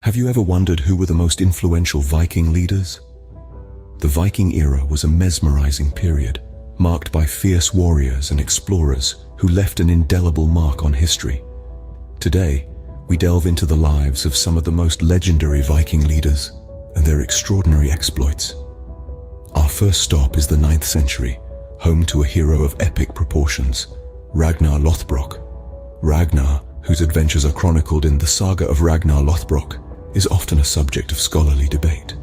Have you ever wondered who were the most influential Viking leaders? The Viking era was a mesmerizing period, marked by fierce warriors and explorers who left an indelible mark on history. Today, we delve into the lives of some of the most legendary Viking leaders and their extraordinary exploits. Our first stop is the 9th century, home to a hero of epic proportions, Ragnar Lothbrok. Ragnar, whose adventures are chronicled in the saga of Ragnar Lothbrok, is often a subject of scholarly debate,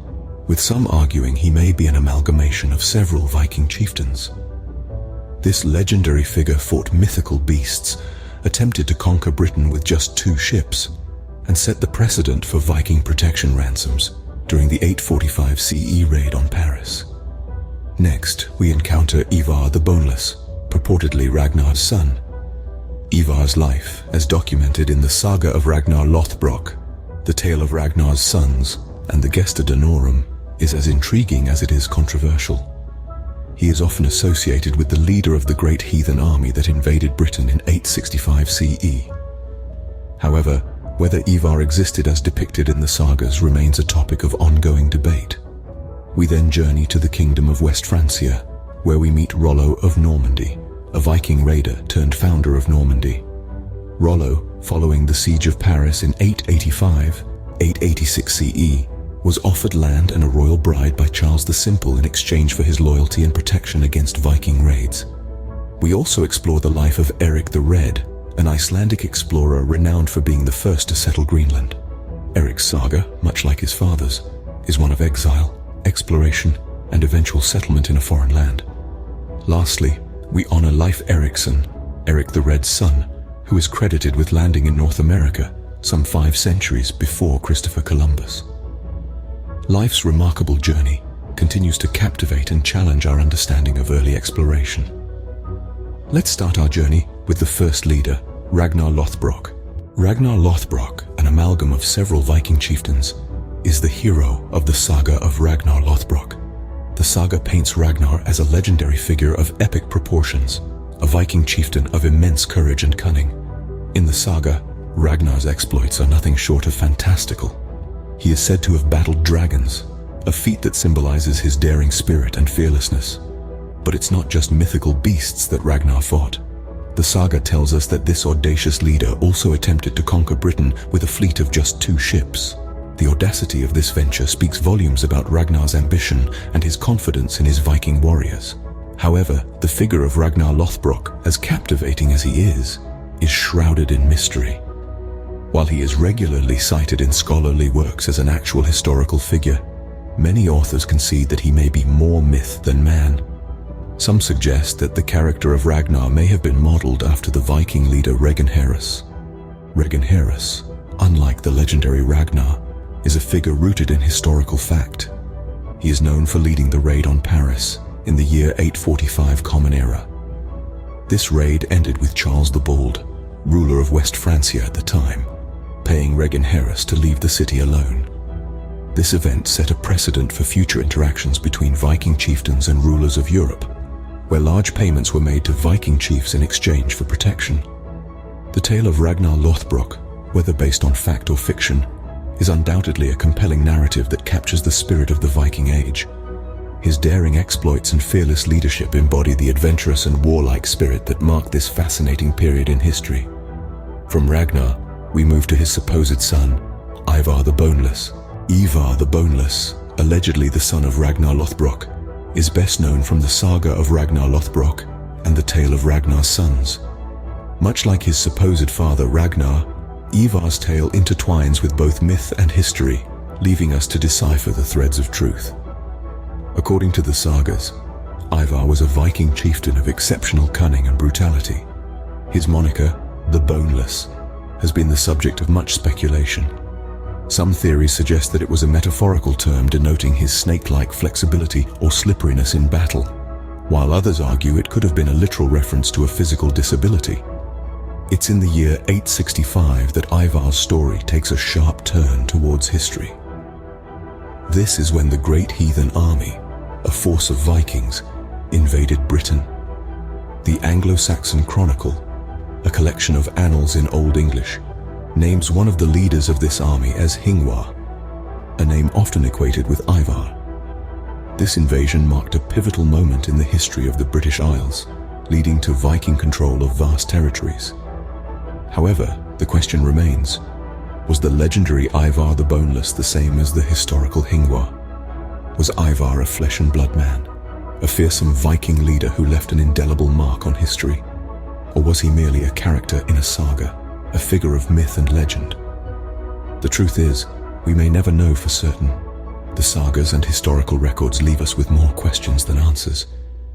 with some arguing he may be an amalgamation of several Viking chieftains. This legendary figure fought mythical beasts, attempted to conquer Britain with just 2 ships, and set the precedent for Viking protection ransoms during the 845 CE raid on Paris. Next, we encounter Ivar the Boneless, purportedly Ragnar's son. Ivar's life, as documented in the saga of Ragnar Lothbrok, the tale of Ragnar's sons, and the Gesta Danorum, is as intriguing as it is controversial. He is often associated with the leader of the great heathen army that invaded Britain in 865 CE. However, whether Ivar existed as depicted in the sagas remains a topic of ongoing debate. We then journey to the kingdom of West Francia, where we meet Rollo of Normandy, a Viking raider turned founder of Normandy. Rollo, following the siege of Paris in 886 CE, was offered land and a royal bride by Charles the Simple in exchange for his loyalty and protection against Viking raids. We also explore the life of Eric the Red, an Icelandic explorer renowned for being the first to settle Greenland. Eric's saga, much like his father's, is one of exile, exploration, and eventual settlement in a foreign land. Lastly, we honor Leif Ericsson, Eric the Red's son, who is credited with landing in North America some 5 centuries before Christopher Columbus. Leif's remarkable journey continues to captivate and challenge our understanding of early exploration. Let's start our journey with the first leader, Ragnar Lothbrok. Ragnar Lothbrok, an amalgam of several Viking chieftains, is the hero of the saga of Ragnar Lothbrok. The saga paints Ragnar as a legendary figure of epic proportions, a Viking chieftain of immense courage and cunning. In the saga, Ragnar's exploits are nothing short of fantastical. He is said to have battled dragons, a feat that symbolizes his daring spirit and fearlessness. But it's not just mythical beasts that Ragnar fought. The saga tells us that this audacious leader also attempted to conquer Britain with a fleet of just 2 ships. The audacity of this venture speaks volumes about Ragnar's ambition and his confidence in his Viking warriors. However, the figure of Ragnar Lothbrok, as captivating as he is shrouded in mystery. While he is regularly cited in scholarly works as an actual historical figure, many authors concede that he may be more myth than man. Some suggest that the character of Ragnar may have been modeled after the Viking leader ReGiuS. ReGiuS, unlike the legendary Ragnar, is a figure rooted in historical fact. He is known for leading the raid on Paris in the year 845 Common Era. This raid ended with Charles the Bald, ruler of West Francia at the time, paying ReGiuS to leave the city alone. This event set a precedent for future interactions between Viking chieftains and rulers of Europe, where large payments were made to Viking chiefs in exchange for protection. The tale of Ragnar Lothbrok, whether based on fact or fiction, is undoubtedly a compelling narrative that captures the spirit of the Viking Age. His daring exploits and fearless leadership embody the adventurous and warlike spirit that marked this fascinating period in history. From Ragnar, we move to his supposed son, Ivar the Boneless. Ivar the Boneless, allegedly the son of Ragnar Lothbrok, is best known from the saga of Ragnar Lothbrok and the tale of Ragnar's sons. Much like his supposed father Ragnar, Ivar's tale intertwines with both myth and history, leaving us to decipher the threads of truth. According to the sagas, Ivar was a Viking chieftain of exceptional cunning and brutality. His moniker, the Boneless, has been the subject of much speculation. Some theories suggest that it was a metaphorical term denoting his snake-like flexibility or slipperiness in battle, while others argue it could have been a literal reference to a physical disability. It's in the year 865 that Ivar's story takes a sharp turn towards history. This is when the great heathen army, a force of Vikings, invaded Britain. The Anglo-Saxon Chronicle, a collection of annals in Old English, names one of the leaders of this army as Hingwa, a name often equated with Ivar. This invasion marked a pivotal moment in the history of the British Isles, leading to Viking control of vast territories. However, the question remains, was the legendary Ivar the Boneless the same as the historical Hingwa? Was Ivar a flesh and blood man, a fearsome Viking leader who left an indelible mark on history? Or was he merely a character in a saga, a figure of myth and legend? The truth is, we may never know for certain. The sagas and historical records leave us with more questions than answers.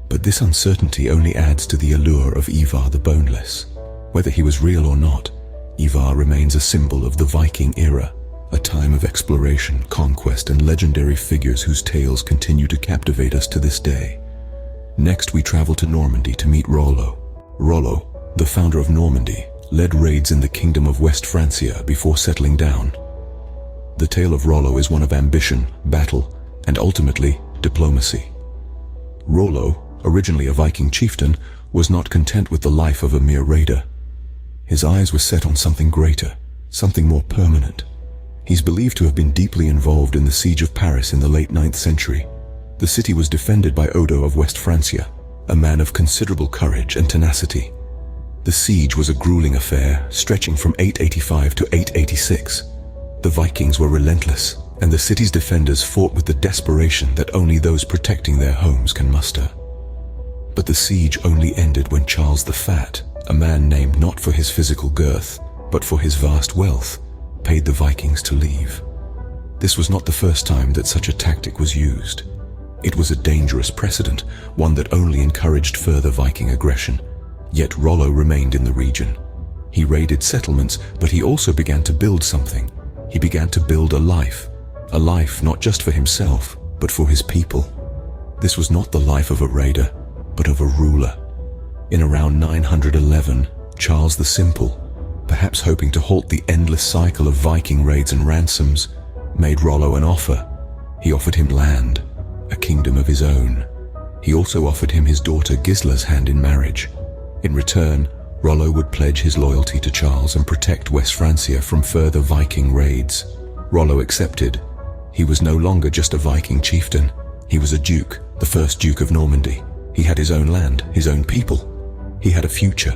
But this uncertainty only adds to the allure of Ivar the Boneless. Whether he was real or not, Ivar remains a symbol of the Viking era, a time of exploration, conquest, and legendary figures whose tales continue to captivate us to this day. Next, we travel to Normandy to meet Rollo. Rollo, the founder of Normandy, led raids in the kingdom of West Francia before settling down. The tale of Rollo is one of ambition, battle, and ultimately, diplomacy. Rollo, originally a Viking chieftain, was not content with the life of a mere raider. His eyes were set on something greater, something more permanent. He's believed to have been deeply involved in the siege of Paris in the late 9th century. The city was defended by Odo of West Francia, a man of considerable courage and tenacity. The siege was a grueling affair, stretching from 885 to 886. The Vikings were relentless, and the city's defenders fought with the desperation that only those protecting their homes can muster. But the siege only ended when Charles the Fat, a man named not for his physical girth, but for his vast wealth, paid the Vikings to leave. This was not the first time that such a tactic was used. It was a dangerous precedent, one that only encouraged further Viking aggression. Yet Rollo remained in the region. He raided settlements, but he also began to build something. He began to build a life not just for himself, but for his people. This was not the life of a raider, but of a ruler. In around 911, Charles the Simple, perhaps hoping to halt the endless cycle of Viking raids and ransoms, made Rollo an offer. He offered him land, a kingdom of his own. He also offered him his daughter Gisla's hand in marriage. In return, Rollo would pledge his loyalty to Charles and protect West Francia from further Viking raids. Rollo accepted. He was no longer just a Viking chieftain. He was a duke, the first Duke of Normandy. He had his own land, his own people. He had a future.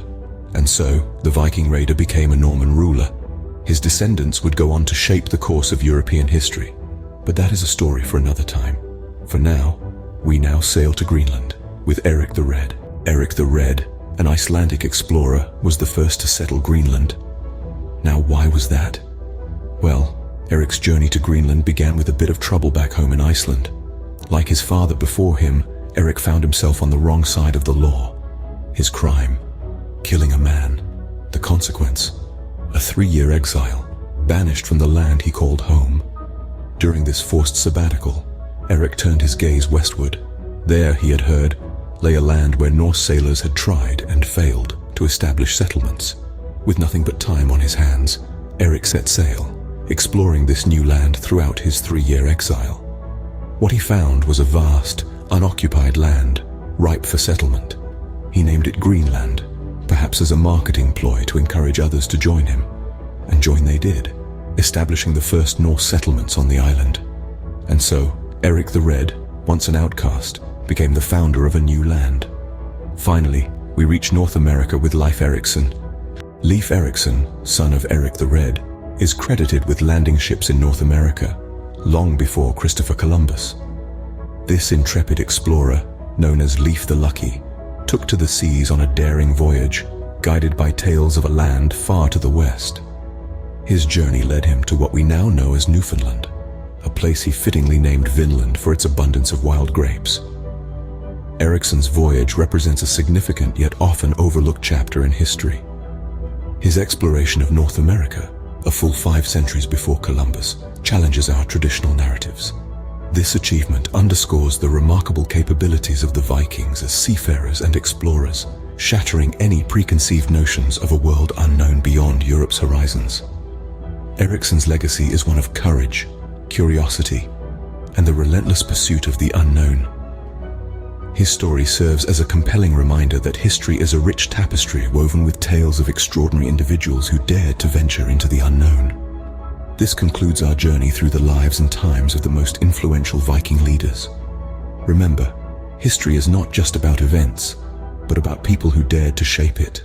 And so, the Viking raider became a Norman ruler. His descendants would go on to shape the course of European history. But that is a story for another time. For now, we now sail to Greenland with Eric the Red. Eric the Red, an Icelandic explorer, was the first to settle Greenland. Now, why was that? Well, Eric's journey to Greenland began with a bit of trouble back home in Iceland. Like his father before him, Eric found himself on the wrong side of the law. His crime: killing a man. The consequence: a 3-year exile, banished from the land he called home. During this forced sabbatical, Eric turned his gaze westward. There, he had heard, lay a land where Norse sailors had tried and failed to establish settlements. With nothing but time on his hands, Eric set sail, exploring this new land throughout his 3-year exile. What he found was a vast, unoccupied land, ripe for settlement. He named it Greenland, perhaps as a marketing ploy to encourage others to join him. And join they did, establishing the first Norse settlements on the island. And so, Eric the Red, once an outcast, became the founder of a new land. Finally, we reach North America with Leif Ericsson. Leif Ericsson, son of Eric the Red, is credited with landing ships in North America, long before Christopher Columbus. This intrepid explorer, known as Leif the Lucky, took to the seas on a daring voyage, guided by tales of a land far to the west. His journey led him to what we now know as Newfoundland, a place he fittingly named Vinland for its abundance of wild grapes. Ericsson's voyage represents a significant yet often overlooked chapter in history. His exploration of North America, a full 5 centuries before Columbus, challenges our traditional narratives. This achievement underscores the remarkable capabilities of the Vikings as seafarers and explorers, shattering any preconceived notions of a world unknown beyond Europe's horizons. Ericsson's legacy is one of courage, curiosity, and the relentless pursuit of the unknown. His story serves as a compelling reminder that history is a rich tapestry woven with tales of extraordinary individuals who dared to venture into the unknown. This concludes our journey through the lives and times of the most influential Viking leaders. Remember, history is not just about events, but about people who dared to shape it.